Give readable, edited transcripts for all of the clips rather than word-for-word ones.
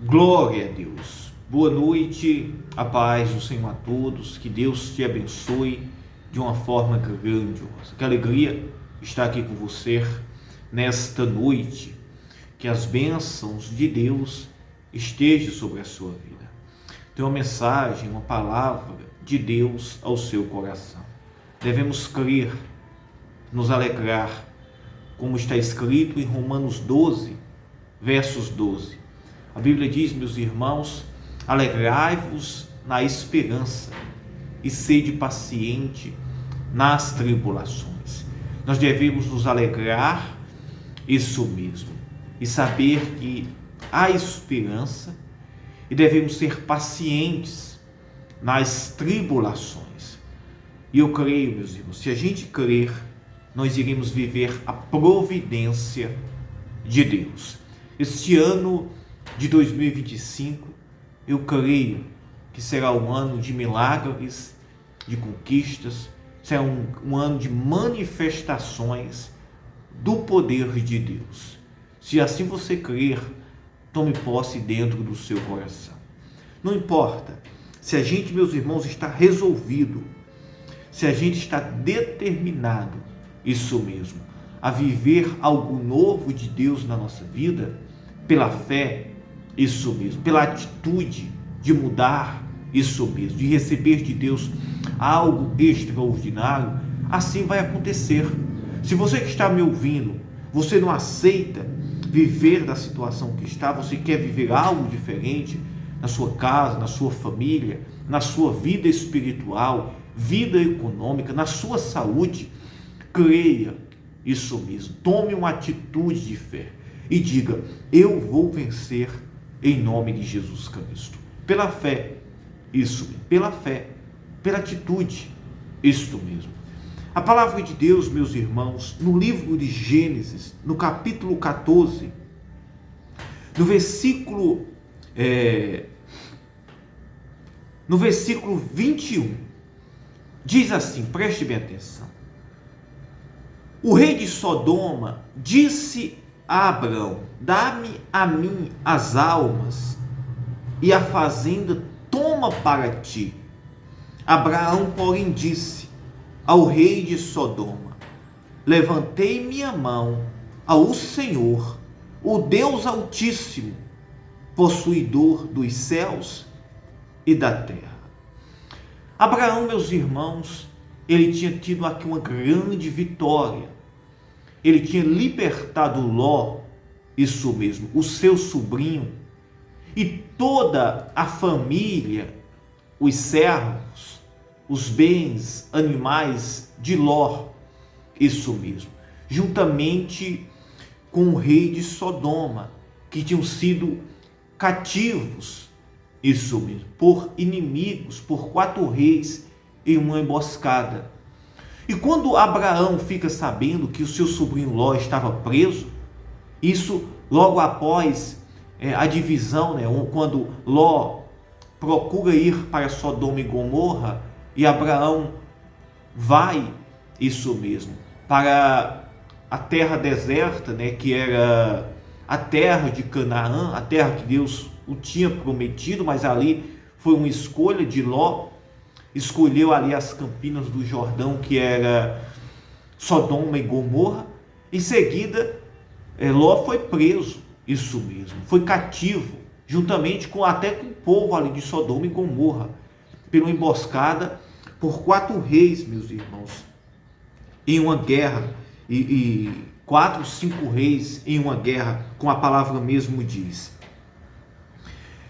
Glória a Deus. Boa noite, a paz do Senhor a todos. Que Deus te abençoe de uma forma grandiosa. Que alegria estar aqui com você nesta noite. Que as bênçãos de Deus estejam sobre a sua vida. Tem uma mensagem, uma palavra de Deus ao seu coração. Devemos crer, nos alegrar, como está escrito em Romanos 12, versos 12. A Bíblia diz, meus irmãos, alegrai-vos na esperança e sede paciente nas tribulações. Nós devemos nos alegrar, isso mesmo, e saber que há esperança e devemos ser pacientes nas tribulações. E eu creio, meus irmãos, se a gente crer, nós iremos viver a providência de Deus. Este ano de 2025, eu creio que será um ano de milagres, de conquistas, será um ano de manifestações do poder de Deus. Se assim você crer, tome posse dentro do seu coração. Não importa se a gente, meus irmãos, está resolvido, se a gente está determinado, isso mesmo, a viver algo novo de Deus na nossa vida, pela fé, isso mesmo, pela atitude de mudar, isso mesmo, de receber de Deus algo extraordinário, assim vai acontecer. Se você que está me ouvindo, você não aceita viver da situação que está, você quer viver algo diferente na sua casa, na sua família, na sua vida espiritual, vida econômica, na sua saúde, creia, isso mesmo, tome uma atitude de fé e diga, eu vou vencer em nome de Jesus Cristo. Pela fé, isso, pela fé, pela atitude, isto mesmo. A palavra de Deus, meus irmãos, no livro de Gênesis, no capítulo 14, no versículo 21, diz assim, preste bem atenção. O rei de Sodoma disse a Abrão, dá-me a mim as almas e a fazenda toma para ti. Abraão, porém, disse ao rei de Sodoma, levantei minha mão ao Senhor, o Deus Altíssimo, possuidor dos céus e da terra. Abraão, meus irmãos, ele tinha tido aqui uma grande vitória. Ele tinha libertado Ló, isso mesmo, o seu sobrinho, e toda a família, os servos, os bens, animais de Ló, isso mesmo, juntamente com o rei de Sodoma, que tinham sido cativos, isso mesmo, por inimigos, por 4 reis em uma emboscada. E quando Abraão fica sabendo que o seu sobrinho Ló estava preso, isso logo após a divisão, quando Ló procura ir para Sodoma e Gomorra, e Abraão vai, isso mesmo, para a terra deserta, que era a terra de Canaã, a terra que Deus o tinha prometido, mas ali foi uma escolha de Ló. Escolheu ali as campinas do Jordão, que era Sodoma e Gomorra. Em seguida, Ló foi preso, isso mesmo, foi cativo, juntamente até com o povo ali de Sodoma e Gomorra, pela emboscada por 4 reis, meus irmãos, em uma guerra, e 4, 5 reis em uma guerra, como a palavra mesmo diz.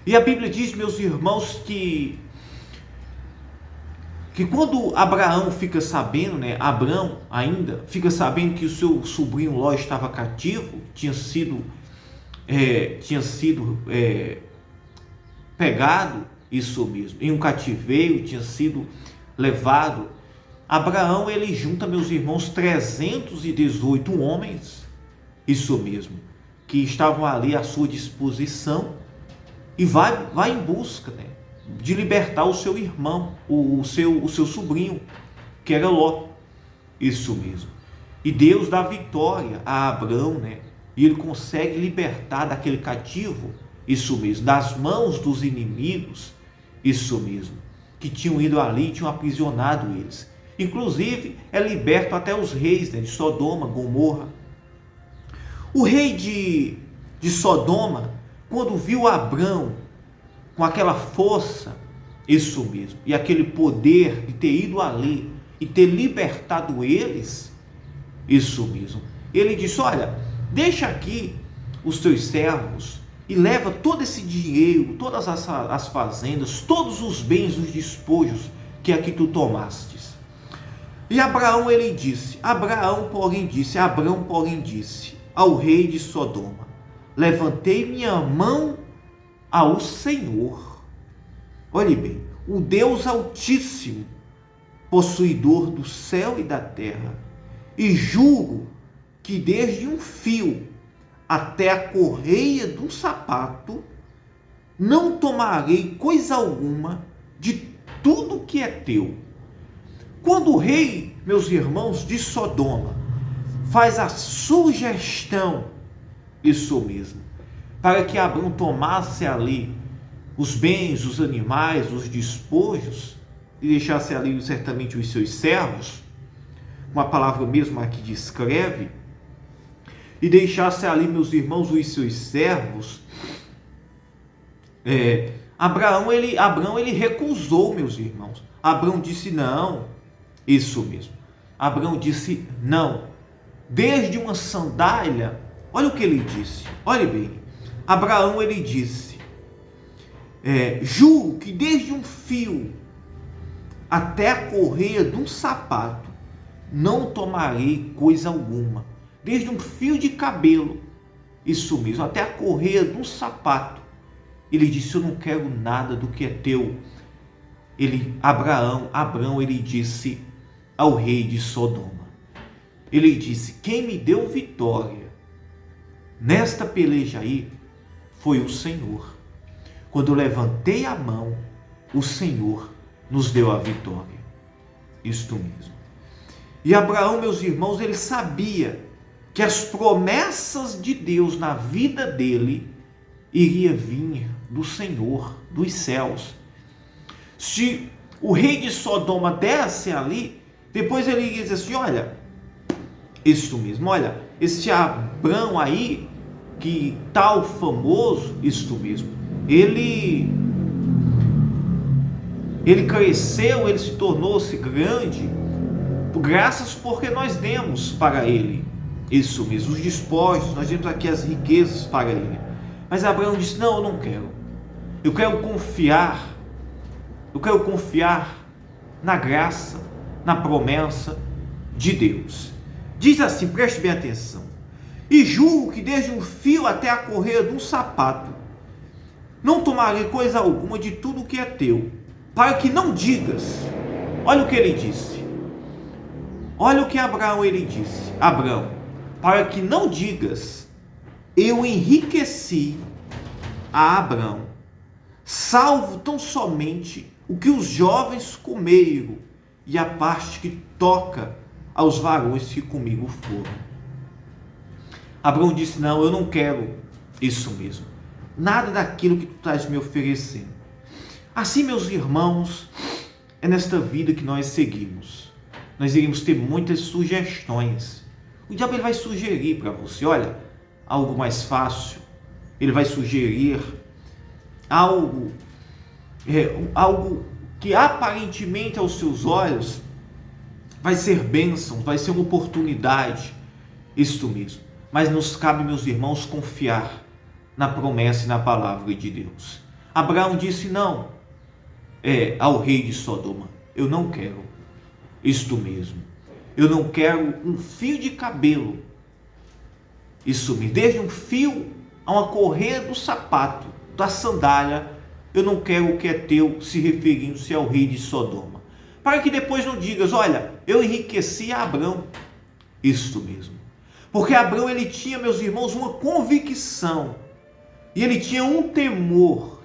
E a Bíblia diz, meus irmãos, que quando Abraão fica sabendo, Abrão ainda fica sabendo que o seu sobrinho Ló estava cativo, tinha sido pegado, isso mesmo, em um cativeiro, tinha sido levado. Abraão, ele junta, meus irmãos, 318 homens, isso mesmo, que estavam ali à sua disposição, e vai em busca, de libertar o seu irmão, o seu sobrinho, que era Ló, isso mesmo. E Deus dá vitória a Abrão, e ele consegue libertar daquele cativo isso mesmo, das mãos dos inimigos, isso mesmo, que tinham ido ali e tinham aprisionado eles. Inclusive, é liberto até os reis, né, de Sodoma, Gomorra. O rei de Sodoma, quando viu Abrão com aquela força, isso mesmo, e aquele poder de ter ido ali e ter libertado eles, isso mesmo, ele disse: olha, deixa aqui os teus servos e leva todo esse dinheiro, todas as fazendas, todos os bens, os despojos que aqui tu tomastes. E Abrão porém disse ao rei de Sodoma: levantei minha mão ao Senhor. Olhe bem, o Deus Altíssimo, possuidor do céu e da terra, e juro que desde um fio até a correia de um sapato, não tomarei coisa alguma de tudo que é teu. Quando o rei, meus irmãos, de Sodoma, faz a sugestão, isso mesmo, para que Abrão tomasse ali os bens, os animais, os despojos, e deixasse ali certamente os seus servos, uma palavra mesmo aqui descreve, e deixasse ali, meus irmãos, os seus servos, Abrão ele recusou, meus irmãos. Abrão disse não, isso mesmo. Abrão disse não. Desde uma sandália, olha o que ele disse, olhe bem. Abraão ele disse: juro que desde um fio até a correia de um sapato, não tomarei coisa alguma. Desde um fio de cabelo, isso mesmo, até a correia de um sapato. Ele disse: eu não quero nada do que é teu. Abrão, ele disse ao rei de Sodoma, ele disse: quem me deu vitória nesta peleja aí foi o Senhor. Quando eu levantei a mão, o Senhor nos deu a vitória. Isto mesmo. E Abraão, meus irmãos, ele sabia que as promessas de Deus na vida dele iria vir do Senhor, dos céus. Se o rei de Sodoma desse ali, depois ele ia dizer assim: olha, isso mesmo, olha, esse Abrão aí, que tal famoso, isto mesmo, ele cresceu, ele se tornou-se grande, graças porque nós demos para ele, isso mesmo, os despojos, nós demos aqui as riquezas para ele. Mas Abraão disse: não, eu não quero, eu quero confiar na graça, na promessa de Deus. Diz assim, preste bem atenção: e juro que desde um fio até a correia de um sapato, não tomarei coisa alguma de tudo que é teu, para que não digas. Olha o que ele disse, olha o que Abraão ele disse: Abraão, para que não digas, eu enriqueci a Abrão, salvo tão somente o que os jovens comeram, e a parte que toca aos varões que comigo foram. Abraão disse: não, eu não quero isso mesmo, nada daquilo que tu estás me oferecendo. Assim, meus irmãos, é nesta vida que nós seguimos. Nós iremos ter muitas sugestões. O diabo ele vai sugerir para você, olha, algo mais fácil. Ele vai sugerir algo que aparentemente aos seus olhos vai ser bênção, vai ser uma oportunidade, isto mesmo. Mas nos cabe, meus irmãos, confiar na promessa e na palavra de Deus. Abraão disse não ao rei de Sodoma: eu não quero isto mesmo, eu não quero um fio de cabelo, isso mesmo, desde um fio a uma correia do sapato, da sandália, eu não quero o que é teu, se referindo-se ao rei de Sodoma, para que depois não digas: olha, eu enriqueci a Abrão. Isto mesmo, porque Abrão ele tinha, meus irmãos, uma convicção, e ele tinha um temor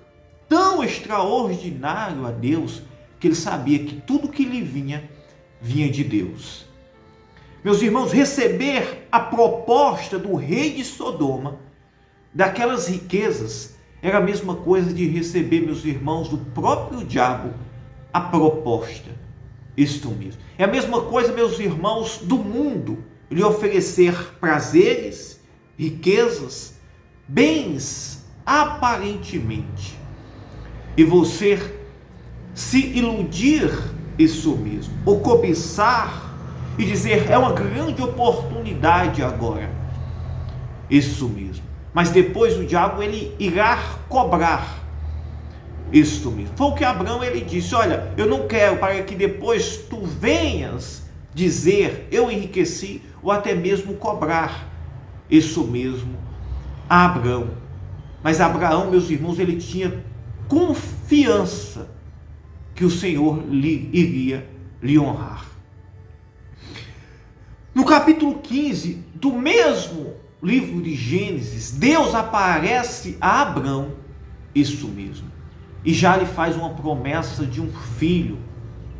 tão extraordinário a Deus, que ele sabia que tudo que lhe vinha de Deus. Meus irmãos, receber a proposta do rei de Sodoma, daquelas riquezas, era a mesma coisa de receber, meus irmãos, do próprio diabo a proposta. Isto mesmo. É a mesma coisa, meus irmãos, do mundo lhe oferecer prazeres, riquezas, bens, aparentemente. E você se iludir isso mesmo, ou cobiçar e dizer, é uma grande oportunidade agora. Isso mesmo. Mas depois o diabo, ele irá cobrar. Isso mesmo. Foi o que Abraão, ele disse, olha, eu não quero para que depois tu venhas dizer, eu enriqueci, ou até mesmo cobrar. Isso mesmo, a Abraão. Mas Abraão, meus irmãos, ele tinha confiança que o Senhor iria lhe honrar. No capítulo 15 do mesmo livro de Gênesis, Deus aparece a Abraão, isso mesmo, e já lhe faz uma promessa de um filho,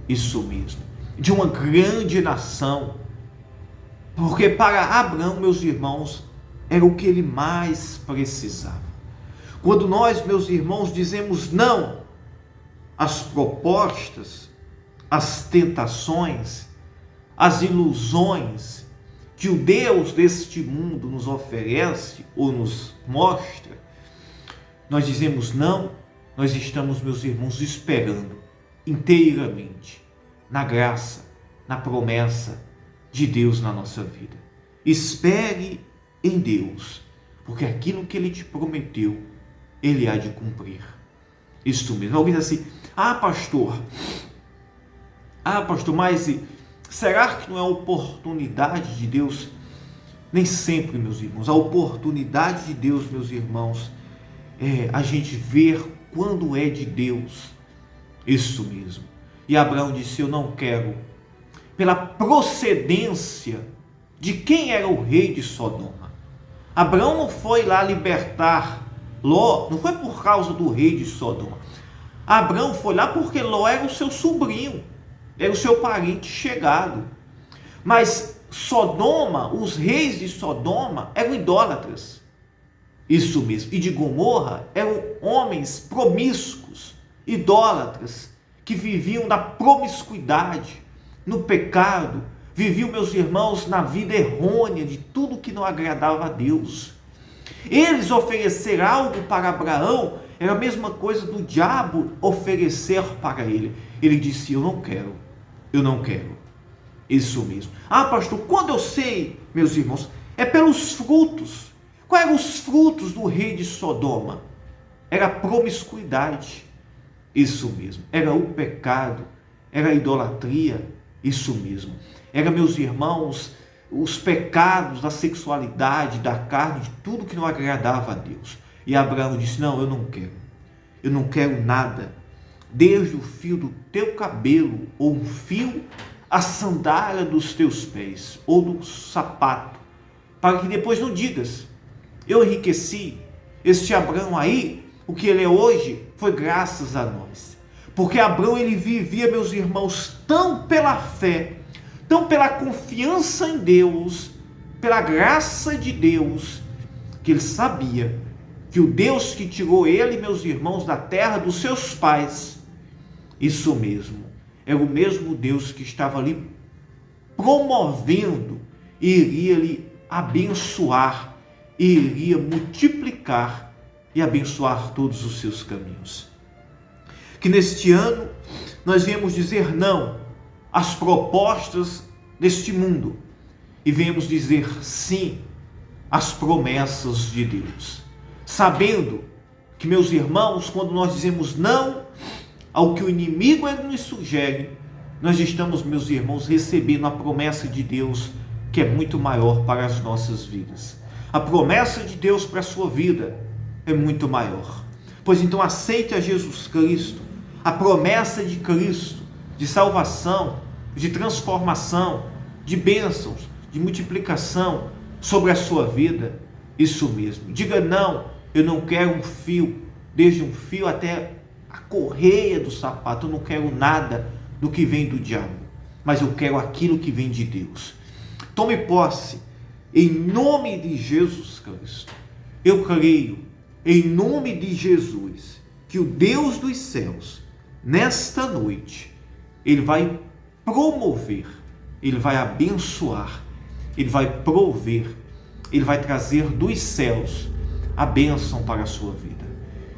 isso mesmo, de uma grande nação, porque para Abraão, meus irmãos, era o que ele mais precisava. Quando nós, meus irmãos, dizemos não às propostas, às tentações, às ilusões que o Deus deste mundo nos oferece ou nos mostra, nós dizemos não, nós estamos, meus irmãos, esperando inteiramente na graça, na promessa de Deus na nossa vida. Espere em Deus, porque aquilo que Ele te prometeu, Ele há de cumprir. Isto mesmo. Alguém diz assim, pastor, mas será que não é a oportunidade de Deus? Nem sempre, meus irmãos. A oportunidade de Deus, meus irmãos, é a gente ver quando é de Deus. Isso mesmo. E Abraão disse, eu não quero, pela procedência de quem era o rei de Sodoma. Abraão não foi lá libertar Ló, não foi por causa do rei de Sodoma. Abraão foi lá porque Ló era o seu sobrinho, era o seu parente chegado. Mas Sodoma, os reis de Sodoma eram idólatras. Isso mesmo. E de Gomorra eram homens promíscuos, idólatras, que viviam na promiscuidade, no pecado, viviam, meus irmãos, na vida errônea de tudo que não agradava a Deus. Eles oferecer algo para Abraão era a mesma coisa do diabo oferecer para ele. Ele disse, eu não quero. Isso mesmo. Pastor, quando eu sei, meus irmãos, é pelos frutos. Quais eram os frutos do rei de Sodoma? Era a promiscuidade. Isso mesmo. Era o pecado, era a idolatria. Isso mesmo. Era, meus irmãos, os pecados da sexualidade, da carne, de tudo que não agradava a Deus. E Abraão disse, não, eu não quero nada, desde o fio do teu cabelo, ou um fio, a sandália dos teus pés, ou do sapato, para que depois não digas, eu enriqueci. Este Abraão aí, o que ele é hoje, foi graças a nós, porque Abraão, ele vivia, meus irmãos, tão pela fé, tão pela confiança em Deus, pela graça de Deus, que ele sabia que o Deus que tirou ele, meus irmãos, da terra dos seus pais, isso mesmo, é o mesmo Deus que estava ali promovendo e iria lhe abençoar, e iria multiplicar e abençoar todos os seus caminhos. Que neste ano nós viemos dizer não às propostas deste mundo e venhamos dizer sim às promessas de Deus, sabendo que, meus irmãos, quando nós dizemos não ao que o inimigo nos sugere, nós estamos, meus irmãos, recebendo a promessa de Deus, que é muito maior para as nossas vidas. A promessa de Deus para a sua vida é muito maior. Pois então aceite a Jesus Cristo, a promessa de Cristo, de salvação, de transformação, de bênçãos, de multiplicação sobre a sua vida. Isso mesmo. Diga não, eu não quero um fio, desde um fio até a correia do sapato, eu não quero nada do que vem do diabo, mas eu quero aquilo que vem de Deus. Tome posse, em nome de Jesus Cristo. Eu creio, em nome de Jesus, que o Deus dos céus, nesta noite, Ele vai promover, Ele vai abençoar, Ele vai prover, Ele vai trazer dos céus a bênção para a sua vida.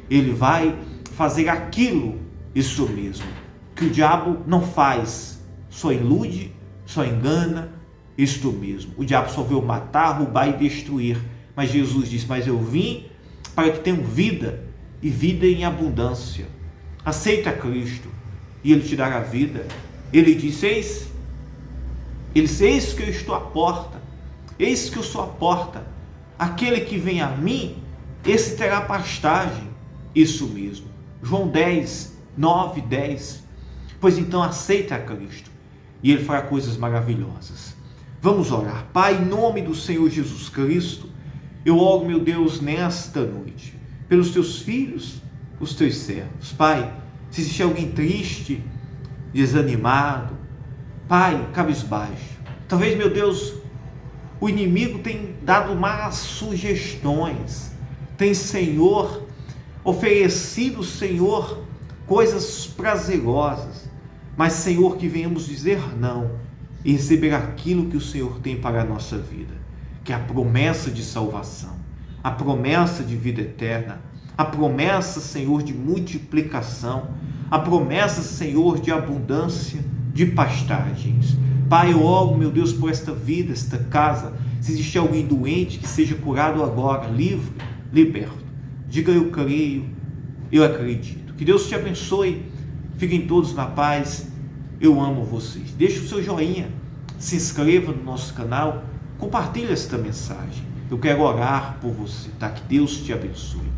Ele vai fazer aquilo, isso mesmo, que o diabo não faz, só ilude, só engana, isto mesmo. O diabo só veio matar, roubar e destruir. Mas Jesus disse, mas eu vim para que tenham vida, e vida em abundância. Aceita Cristo, e Ele te dará vida. Ele disse, eis que eu estou à porta, eis que eu sou a porta. Aquele que vem a mim, esse terá pastagem. Isso mesmo. João 10, 9, 10. Pois então aceita a Cristo, e Ele fará coisas maravilhosas. Vamos orar. Pai, em nome do Senhor Jesus Cristo, eu oro, meu Deus, nesta noite, pelos teus filhos, os teus servos. Pai, se existe alguém triste, desanimado, Pai, cabisbaixo, talvez, meu Deus, o inimigo tem dado más sugestões, tem, Senhor, oferecido, Senhor, coisas prazerosas, mas, Senhor, que venhamos dizer não e receber aquilo que o Senhor tem para a nossa vida, que é a promessa de salvação, a promessa de vida eterna, a promessa, Senhor, de multiplicação, a promessa, Senhor, de abundância, de pastagens. Pai, eu oro, meu Deus, por esta vida, esta casa. Se existe alguém doente, que seja curado agora, livre, liberto. Diga, eu creio, eu acredito. Que Deus te abençoe. Fiquem todos na paz. Eu amo vocês. Deixe o seu joinha, se inscreva no nosso canal, compartilhe esta mensagem. Eu quero orar por você, tá? Que Deus te abençoe.